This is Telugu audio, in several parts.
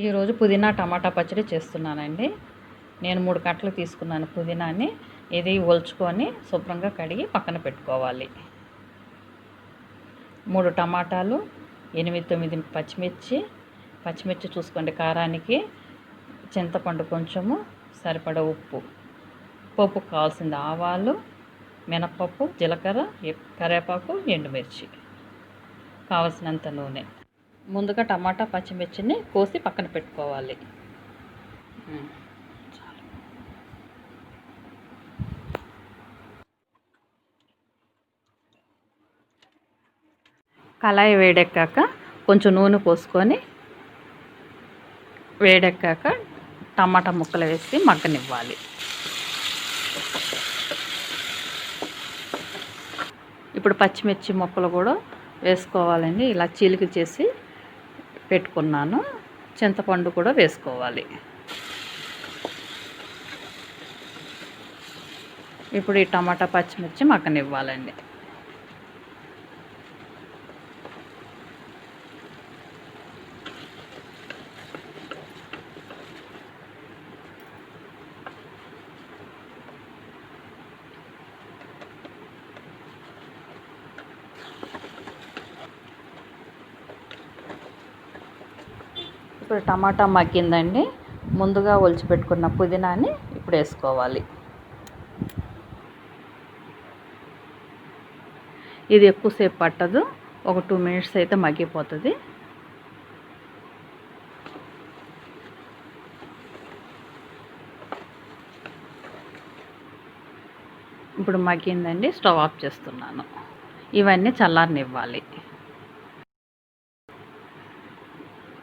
ఈరోజు పుదీనా టమాటా పచ్చడి చేస్తున్నానండి. నేను 3 కట్టలు తీసుకున్నాను పుదీనాని. ఇది ఒలుచుకొని శుభ్రంగా కడిగి పక్కన పెట్టుకోవాలి. 3 టమాటాలు, 8-9 పచ్చిమిర్చి చూసుకోండి కారానికి. చింతపండు కొంచెము, సరిపడా ఉప్పు, పప్పుకు కావాల్సిన ఆవాలు, మినపప్పు, జీలకర్ర, కరివేపాకు, ఎండుమిర్చి, కావలసినంత నూనె. ముందుగా టమాటా పచ్చిమిర్చిని కోసి పక్కన పెట్టుకోవాలి. కళాయి వేడెక్కాక కొంచెం నూనె పోసుకొని వేడెక్కాక టమాటా ముక్కలు వేసి మగ్గనివ్వాలి. ఇప్పుడు పచ్చిమిర్చి ముక్కలు కూడా వేసుకోవాలండి. ఇలా చీలిక చేసి పెట్టుకున్నాను. చింతపండు కూడా వేసుకోవాలి. ఇప్పుడు ఈ టమాటా పచ్చిమిర్చి మగ్గనివ్వాలండి. ఇప్పుడు టమాటా మగ్గిందండి. ముందుగా ఒలిచిపెట్టుకున్న పుదీనాని ఇప్పుడు వేసుకోవాలి. ఇది ఎక్కువసేపు పట్టదు, ఒక 2 మినిట్స్ అయితే మగ్గిపోతుంది. ఇప్పుడు మగ్గిందండి, స్టవ్ ఆఫ్ చేస్తున్నాను. ఇవన్నీ చల్లారనివ్వాలి.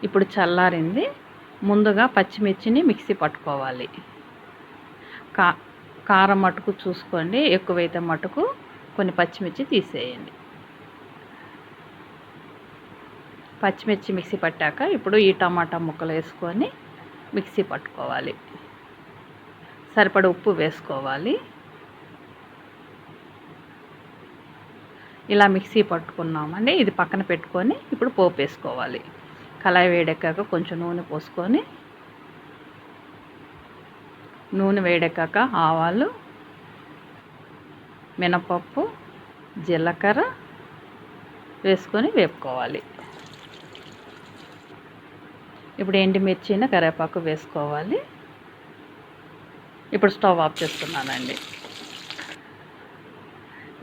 ఇప్పుడు చల్లారింది. ముందుగా పచ్చిమిర్చిని మిక్సీ పట్టుకోవాలి. కారం మటుకు చూసుకోండి, ఎక్కువైతే మటుకు కొన్ని పచ్చిమిర్చి తీసేయండి. పచ్చిమిర్చి మిక్సీ పట్టాక ఇప్పుడు ఈ టమాటా ముక్కలు వేసుకొని మిక్సీ పట్టుకోవాలి. సరిపడ ఉప్పు వేసుకోవాలి. ఇలా మిక్సీ పట్టుకున్నామండి. ఇది పక్కన పెట్టుకొని ఇప్పుడు పోపు వేసుకోవాలి. కళాయి వేడెక్కాక కొంచెం నూనె పోసుకొని, నూనె వేడెక్కాక ఆవాలు, మినపప్పు, జీలకర్ర వేసుకొని వేపుకోవాలి. ఇప్పుడు ఎండుమిర్చిని, కరివేపాకు వేసుకోవాలి. ఇప్పుడు స్టవ్ ఆఫ్ చేస్తున్నానండి.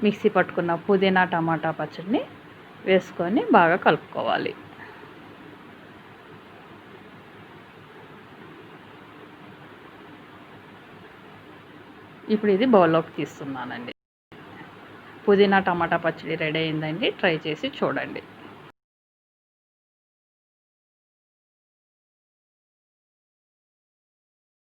మిక్సీ పట్టుకున్న పుదీనా టమాటా పచ్చడిని వేసుకొని బాగా కలుపుకోవాలి. ఇప్పుడు ఇది బౌల్లోకి తీస్తున్నానండి. పుదీనా టమాటా పచ్చడి రెడీ అయిందండి. ట్రై చేసి చూడండి.